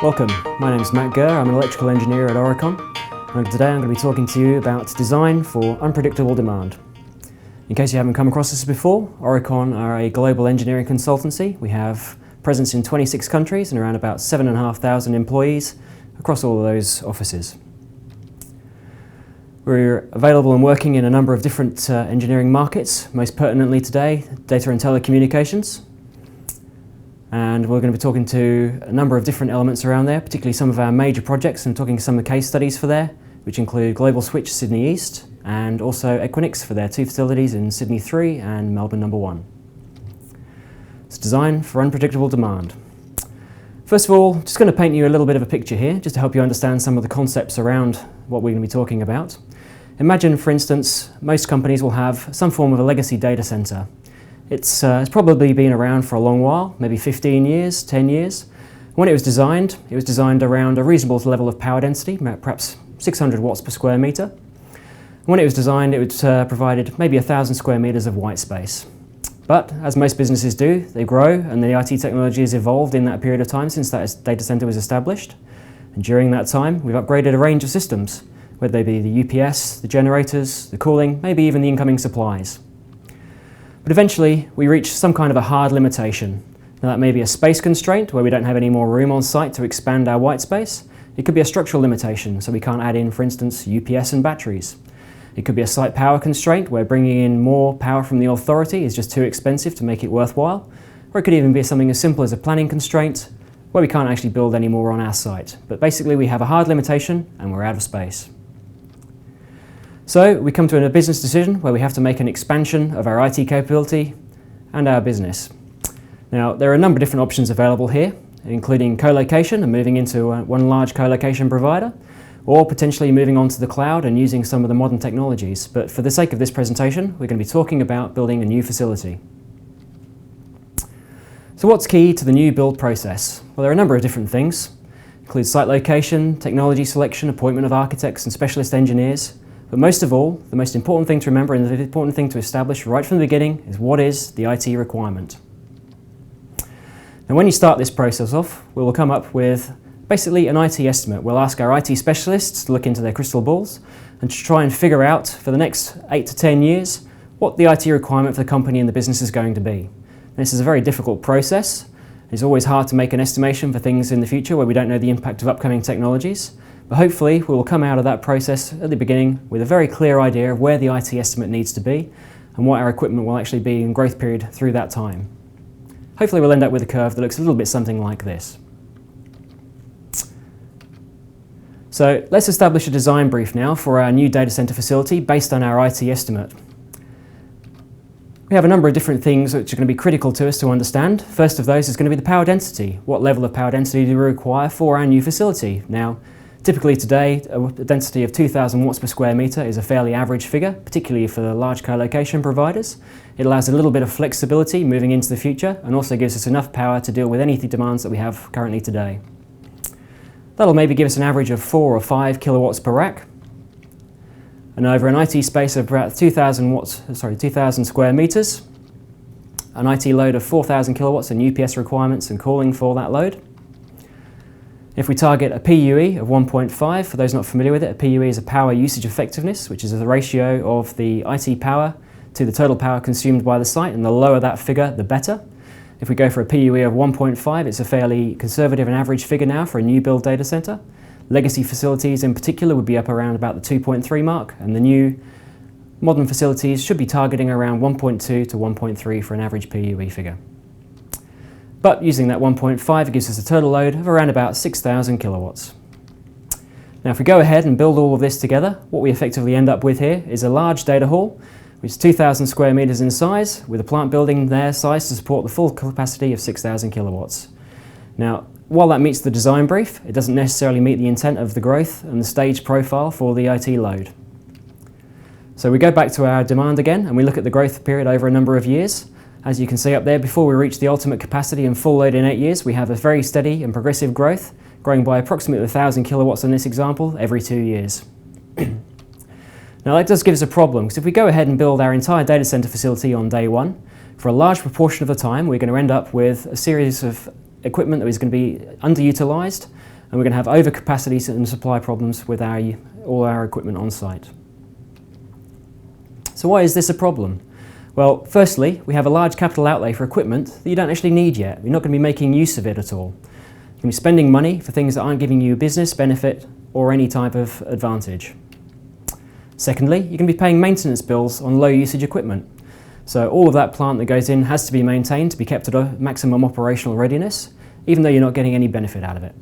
Welcome, my name is Matt Gurr, I'm an electrical engineer at Oricon, and today I'm going to be talking to you about design for unpredictable demand. In case you haven't come across this before, Oricon are a global engineering consultancy. We have presence in 26 countries and around about 7,500 employees across all of those offices. We're available and working in a number of different engineering markets, most pertinently today, data and telecommunications. And we're going to be talking to a number of different elements around there, particularly some of our major projects, and talking some of the case studies for there, which include Global Switch Sydney East and also Equinix for their 2 facilities in Sydney 3 and Melbourne 1. It's designed for unpredictable demand. First of all, just going to paint you a little bit of a picture here, just to help you understand some of the concepts around what we're going to be talking about. Imagine, for instance, most companies will have some form of a legacy data center. It's probably been around for a long while, maybe 15 years, 10 years. When it was designed around a reasonable level of power density, perhaps 600 watts per square meter. When it was designed, it provided maybe 1,000 square meters of white space. But as most businesses do, they grow and the IT technology has evolved in that period of time since that data center was established. And during that time, we've upgraded a range of systems, whether they be the UPS, the generators, the cooling, maybe even the incoming supplies. But eventually, we reach some kind of a hard limitation. Now, that may be a space constraint, where we don't have any more room on site to expand our white space. It could be a structural limitation, so we can't add in, for instance, UPS and batteries. It could be a site power constraint, where bringing in more power from the authority is just too expensive to make it worthwhile. Or it could even be something as simple as a planning constraint, where we can't actually build any more on our site. But basically, we have a hard limitation, and we're out of space. So we come to a business decision where we have to make an expansion of our IT capability and our business. Now, there are a number of different options available here, including co-location and moving into one large co-location provider, or potentially moving on to the cloud and using some of the modern technologies. But for the sake of this presentation, we're going to be talking about building a new facility. So what's key to the new build process? Well, there are a number of different things. It includes site location, technology selection, appointment of architects and specialist engineers. But most of all, the most important thing to remember and the important thing to establish right from the beginning is what is the IT requirement. Now, when you start this process off, we will come up with basically an IT estimate. We'll ask our IT specialists to look into their crystal balls and to try and figure out for the next 8 to 10 years what the IT requirement for the company and the business is going to be. This is a very difficult process. It's always hard to make an estimation for things in the future where we don't know the impact of upcoming technologies. But hopefully we will come out of that process at the beginning with a very clear idea of where the IT estimate needs to be and what our equipment will actually be in growth period through that time. Hopefully we'll end up with a curve that looks a little bit something like this. So let's establish a design brief now for our new data center facility based on our IT estimate. We have a number of different things which are going to be critical to us to understand. First of those is going to be the power density. What level of power density do we require for our new facility? Now, typically today, a density of 2,000 watts per square meter is a fairly average figure, particularly for the large co-location providers. It allows a little bit of flexibility moving into the future and also gives us enough power to deal with any demands that we have currently today. That'll maybe give us an average of 4 or 5 kilowatts per rack. And over an IT space of about 2,000 square meters, an IT load of 4,000 kilowatts and UPS requirements and cooling for that load. If we target a PUE of 1.5, for those not familiar with it, a PUE is a power usage effectiveness, which is the ratio of the IT power to the total power consumed by the site, and the lower that figure, the better. If we go for a PUE of 1.5, it's a fairly conservative and average figure now for a new build data center. Legacy facilities in particular would be up around about the 2.3 mark, and the new modern facilities should be targeting around 1.2 to 1.3 for an average PUE figure. But using that 1.5, it gives us a total load of around about 6,000 kilowatts. Now, if we go ahead and build all of this together, what we effectively end up with here is a large data hall, which is 2,000 square meters in size, with a plant building their size to support the full capacity of 6,000 kilowatts. Now, while that meets the design brief, it doesn't necessarily meet the intent of the growth and the stage profile for the IT load. So we go back to our demand again, and we look at the growth period over a number of years. As you can see up there, before we reach the ultimate capacity and full load in 8 years, we have a very steady and progressive growth, growing by approximately 1,000 kilowatts in this example every 2 years. Now that does give us a problem, because if we go ahead and build our entire data center facility on day one, For a large proportion of the time, we're going to end up with a series of equipment that is going to be underutilised, and we're going to have overcapacities and supply problems with all our equipment on site. So why is this a problem? Well, firstly, we have a large capital outlay for equipment that you don't actually need yet. You're not going to be making use of it at all. You're going to be spending money for things that aren't giving you business benefit or any type of advantage. Secondly, you're going to be paying maintenance bills on low usage equipment. So all of that plant that goes in has to be maintained to be kept at a maximum operational readiness, even though you're not getting any benefit out of it.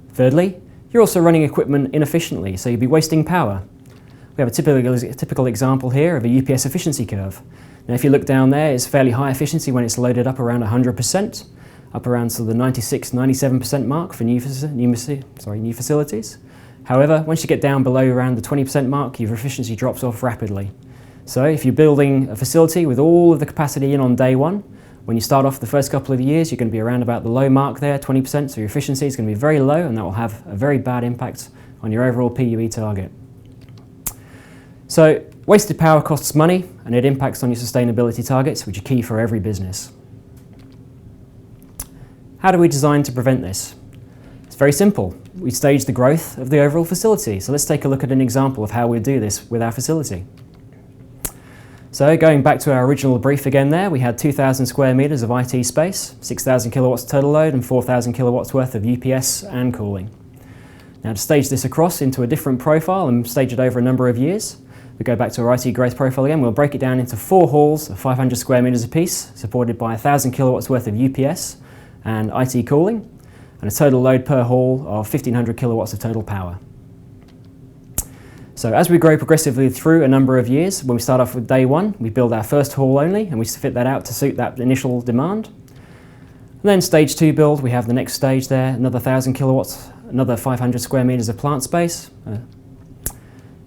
Thirdly, you're also running equipment inefficiently, so you'll be wasting power. We have a typical example here of a UPS efficiency curve. Now if you look down there, it's fairly high efficiency when it's loaded up around 100%, up around sort of the 96-97% mark for new facilities. However, once you get down below around the 20% mark, your efficiency drops off rapidly. So if you're building a facility with all of the capacity in on day one, when you start off the first couple of years, you're going to be around about the low mark there, 20%, so your efficiency is going to be very low, and that will have a very bad impact on your overall PUE target. So wasted power costs money, and it impacts on your sustainability targets, which are key for every business. How do we design to prevent this? It's very simple. We stage the growth of the overall facility. So let's take a look at an example of how we do this with our facility. So going back to our original brief again there, we had 2,000 square metres of IT space, 6,000 kilowatts total load and 4,000 kilowatts worth of UPS and cooling. Now to stage this across into a different profile and stage it over a number of years, we go back to our IT growth profile again, we'll break it down into 4 halls of 500 square metres apiece, supported by 1,000 kilowatts worth of UPS and IT cooling, and a total load per hall of 1,500 kilowatts of total power. So as we grow progressively through a number of years, when we start off with day one, we build our first hall only and we fit that out to suit that initial demand. And then stage 2 build, we have the next stage there, another 1,000 kilowatts, another 500 square metres of plant space.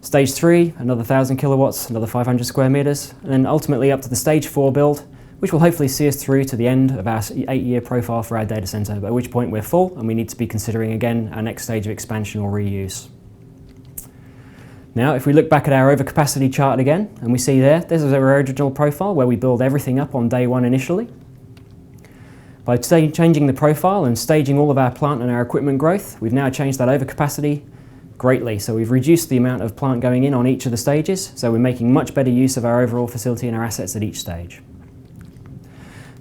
Stage 3, another 1,000 kilowatts, another 500 square metres, and then ultimately up to the stage 4 build, which will hopefully see us through to the end of our 8-year profile for our data centre, at which point we're full and we need to be considering again our next stage of expansion or reuse. Now, if we look back at our overcapacity chart again, and we see there, this is our original profile where we build everything up on day one initially. By changing the profile and staging all of our plant and our equipment growth, we've now changed that overcapacity greatly. So we've reduced the amount of plant going in on each of the stages, so we're making much better use of our overall facility and our assets at each stage.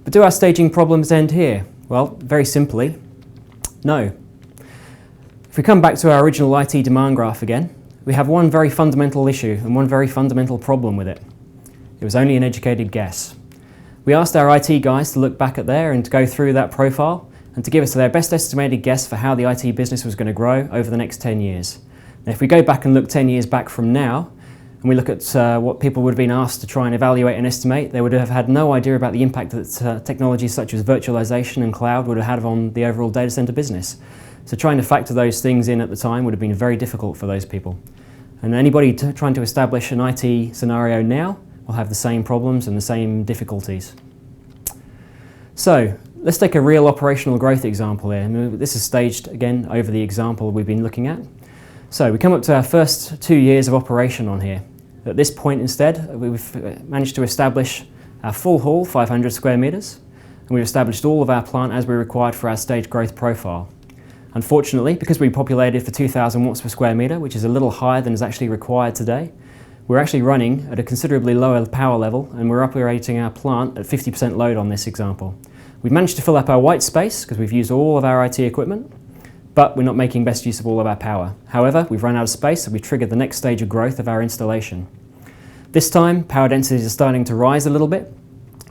But do our staging problems end here? Well, very simply, no. If we come back to our original IT demand graph again, we have one very fundamental issue and one very fundamental problem with it. It was only an educated guess. We asked our IT guys to look back at there and to go through that profile and to give us their best estimated guess for how the IT business was going to grow over the next 10 years. Now, if we go back and look 10 years back from now, and we look at what people would have been asked to try and evaluate and estimate, they would have had no idea about the impact that technologies such as virtualization and cloud would have had on the overall data center business. So trying to factor those things in at the time would have been very difficult for those people. And anybody trying to establish an IT scenario now will have the same problems and the same difficulties. So let's take a real operational growth example here. This is staged again over the example we've been looking at. So we come up to our first 2 years of operation on here. At this point instead, we've managed to establish our full hall, 500 square metres, and we've established all of our plant as we required for our stage growth profile. Unfortunately, because we populated for 2,000 watts per square metre, which is a little higher than is actually required today, we're actually running at a considerably lower power level, and we're operating our plant at 50% load on this example. We've managed to fill up our white space because we've used all of our IT equipment, but we're not making best use of all of our power. However, we've run out of space, so we've triggered the next stage of growth of our installation. This time, power densities are starting to rise a little bit.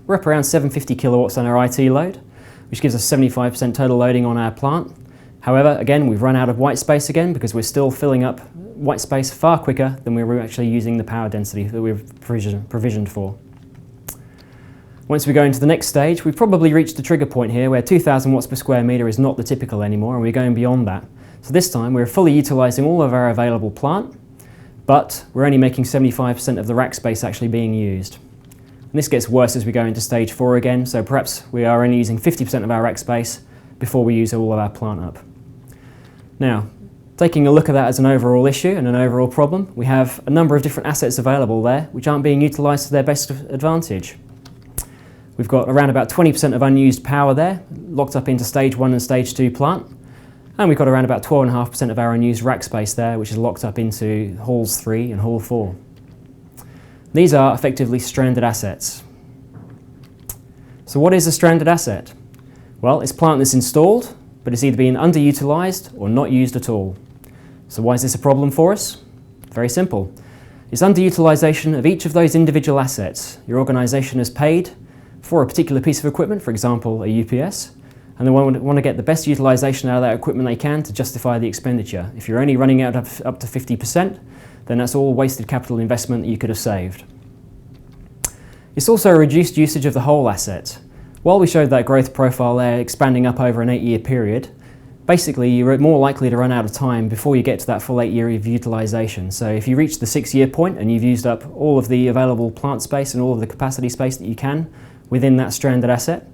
We're up around 750 kilowatts on our IT load, which gives us 75% total loading on our plant. However, again, we've run out of white space again because we're still filling up white space far quicker than we were actually using the power density that we've provisioned for. Once we go into the next stage, we've probably reached the trigger point here where 2,000 watts per square metre is not the typical anymore, and we're going beyond that. So this time we're fully utilising all of our available plant, but we're only making 75% of the rack space actually being used. And this gets worse as we go into stage 4 again, so perhaps we are only using 50% of our rack space before we use all of our plant up. Now, taking a look at that as an overall issue and an overall problem, we have a number of different assets available there which aren't being utilised to their best advantage. We've got around about 20% of unused power there, locked up into stage 1 and stage 2 plant. And we've got around about 12.5% of our unused rack space there, which is locked up into halls 3 and hall 4. These are effectively stranded assets. So what is a stranded asset? Well, it's plant that's installed, but it's either being underutilised or not used at all. So why is this a problem for us? Very simple. It's underutilisation of each of those individual assets. Your organisation has paid for a particular piece of equipment, for example a UPS, and they want to get the best utilisation out of that equipment they can to justify the expenditure. If you're only running out up to 50%, then that's all wasted capital investment that you could have saved. It's also a reduced usage of the whole asset. While we showed that growth profile there expanding up over an 8-year period, basically you're more likely to run out of time before you get to that full 8 year of utilisation. So if you reach the 6-year point and you've used up all of the available plant space and all of the capacity space that you can within that stranded asset,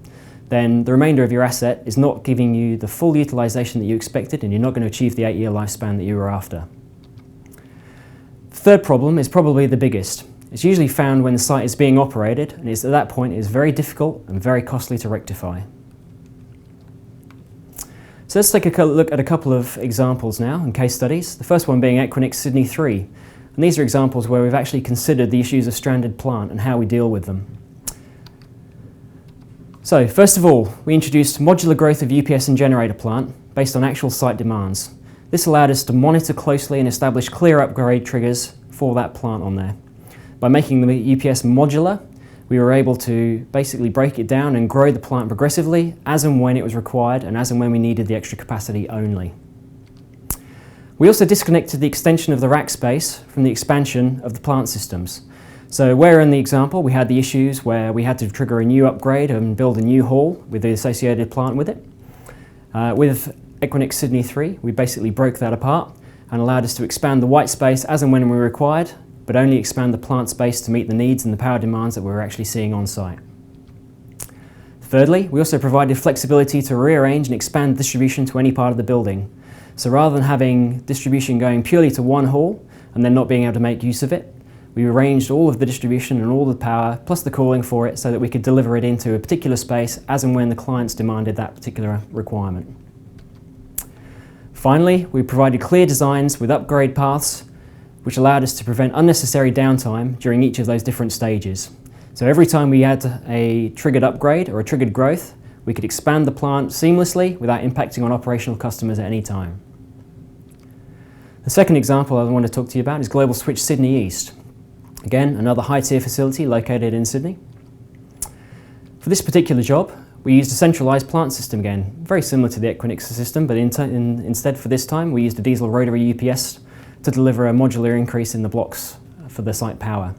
then the remainder of your asset is not giving you the full utilisation that you expected, and you're not going to achieve the 8-year lifespan that you were after. The third problem is probably the biggest. It's usually found when the site is being operated, and at that point it is very difficult and very costly to rectify. So let's take a look at a couple of examples now and case studies. The first one being Equinix Sydney 3. And these are examples where we've actually considered the issues of stranded plant and how we deal with them. So first of all, we introduced modular growth of UPS and generator plant based on actual site demands. This allowed us to monitor closely and establish clear upgrade triggers for that plant on there. By making the UPS modular, we were able to basically break it down and grow the plant progressively as and when it was required and as and when we needed the extra capacity only. We also disconnected the extension of the rack space from the expansion of the plant systems. So where in the example we had the issues where we had to trigger a new upgrade and build a new hall with the associated plant with it, with Equinix Sydney 3 we basically broke that apart and allowed us to expand the white space as and when we required, but only expand the plant space to meet the needs and the power demands that we were actually seeing on site. Thirdly, we also provided flexibility to rearrange and expand distribution to any part of the building. So rather than having distribution going purely to one hall and then not being able to make use of it, we arranged all of the distribution and all the power plus the cooling for it so that we could deliver it into a particular space as and when the clients demanded that particular requirement. Finally, we provided clear designs with upgrade paths which allowed us to prevent unnecessary downtime during each of those different stages. So every time we had a triggered upgrade or a triggered growth, we could expand the plant seamlessly without impacting on operational customers at any time. The second example I want to talk to you about is Global Switch Sydney East. Again, another high-tier facility located in Sydney. For this particular job, we used a centralised plant system again, very similar to the Equinix system, but instead for this time we used a diesel rotary UPS to deliver a modular increase in the blocks for the site power.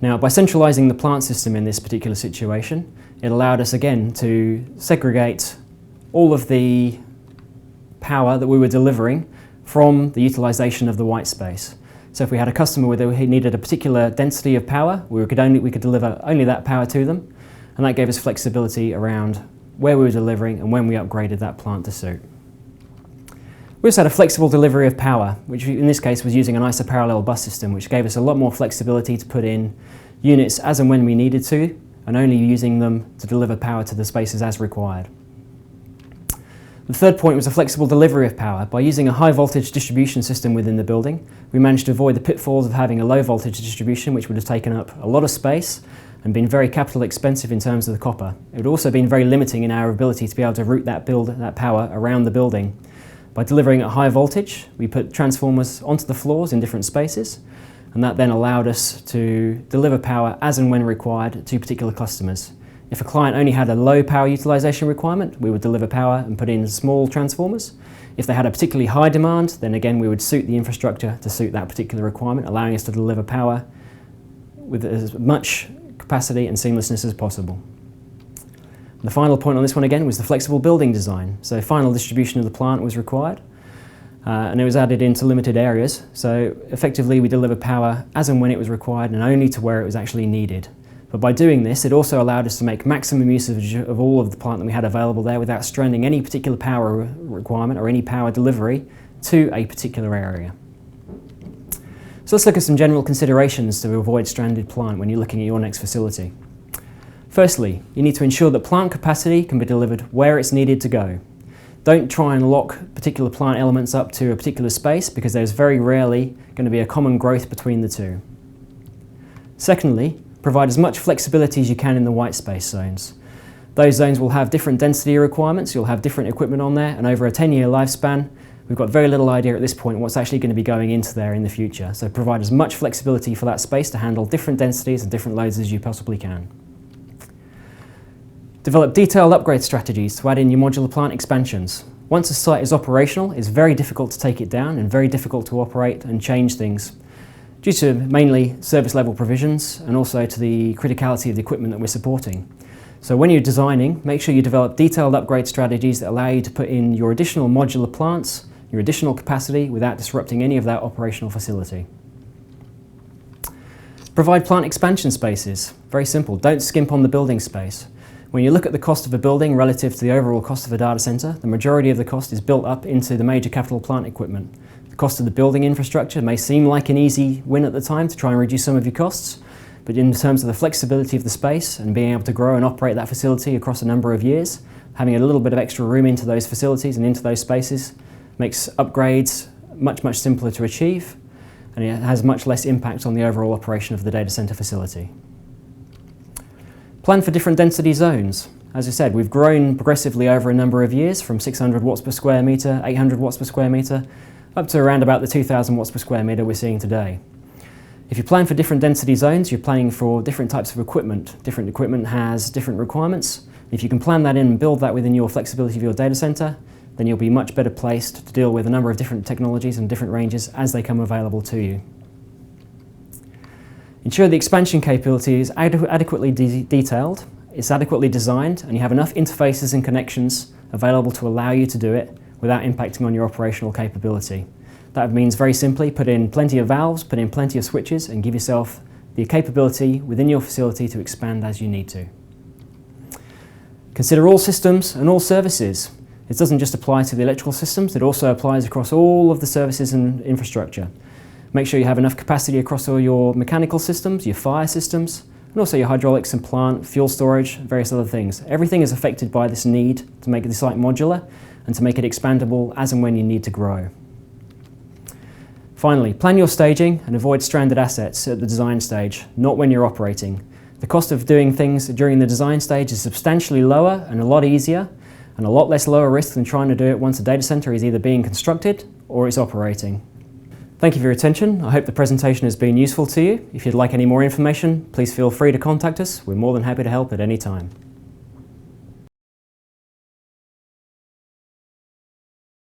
Now, by centralising the plant system in this particular situation, it allowed us again to segregate all of the power that we were delivering from the utilisation of the white space. So if we had a customer who needed a particular density of power, we could deliver only that power to them, and that gave us flexibility around where we were delivering and when we upgraded that plant to suit. We also had a flexible delivery of power, which in this case was using an isoparallel bus system, which gave us a lot more flexibility to put in units as and when we needed to, and only using them to deliver power to the spaces as required. The third point was a flexible delivery of power. By using a high voltage distribution system within the building, we managed to avoid the pitfalls of having a low voltage distribution, which would have taken up a lot of space and been very capital expensive in terms of the copper. It would also have been very limiting in our ability to be able to route that power around the building. By delivering at high voltage, we put transformers onto the floors in different spaces, and that then allowed us to deliver power as and when required to particular customers. If a client only had a low power utilisation requirement, we would deliver power and put in small transformers. If they had a particularly high demand, then again we would suit the infrastructure to suit that particular requirement, allowing us to deliver power with as much capacity and seamlessness as possible. The final point on this one again was the flexible building design. So final distribution of the plant was required, and it was added into limited areas. So effectively we delivered power as and when it was required and only to where it was actually needed. But by doing this, it also allowed us to make maximum use of all of the plant that we had available there without stranding any particular power requirement or any power delivery to a particular area. So let's look at some general considerations to avoid stranded plant when you're looking at your next facility. Firstly, you need to ensure that plant capacity can be delivered where it's needed to go. Don't try and lock particular plant elements up to a particular space because there's very rarely going to be a common growth between the two. Secondly, provide as much flexibility as you can in the white space zones. Those zones will have different density requirements, you'll have different equipment on there, and over a 10-year lifespan, we've got very little idea at this point what's actually going to be going into there in the future. So provide as much flexibility for that space to handle different densities and different loads as you possibly can. Develop detailed upgrade strategies to add in your modular plant expansions. Once a site is operational, it's very difficult to take it down and very difficult to operate and change things due to mainly service level provisions and also to the criticality of the equipment that we're supporting. So when you're designing, make sure you develop detailed upgrade strategies that allow you to put in your additional modular plants, your additional capacity without disrupting any of that operational facility. Provide plant expansion spaces. Very simple, don't skimp on the building space. When you look at the cost of a building relative to the overall cost of a data center, the majority of the cost is built up into the major capital plant equipment. The cost of the building infrastructure may seem like an easy win at the time to try and reduce some of your costs, but in terms of the flexibility of the space and being able to grow and operate that facility across a number of years, having a little bit of extra room into those facilities and into those spaces makes upgrades much simpler to achieve, and it has much less impact on the overall operation of the data center facility. Plan for different density zones. As I said, we've grown progressively over a number of years from 600 watts per square metre, 800 watts per square metre, up to around about the 2000 watts per square metre we're seeing today. If you plan for different density zones, you're planning for different types of equipment. Different equipment has different requirements. If you can plan that in and build that within your flexibility of your data centre, then you'll be much better placed to deal with a number of different technologies and different ranges as they come available to you. Ensure the expansion capability is adequately detailed, it's adequately designed, and you have enough interfaces and connections available to allow you to do it without impacting on your operational capability. That means very simply put in plenty of valves, put in plenty of switches, and give yourself the capability within your facility to expand as you need to. Consider all systems and all services. It doesn't just apply to the electrical systems, it also applies across all of the services and infrastructure. Make sure you have enough capacity across all your mechanical systems, your fire systems, and also your hydraulics and plant, fuel storage, various other things. Everything is affected by this need to make the site modular and to make it expandable as and when you need to grow. Finally, plan your staging and avoid stranded assets at the design stage, not when you're operating. The cost of doing things during the design stage is substantially lower and a lot easier, and a lot less lower risk than trying to do it once a data center is either being constructed or is operating. Thank you for your attention. I hope the presentation has been useful to you. If you'd like any more information, please feel free to contact us. We're more than happy to help at any time.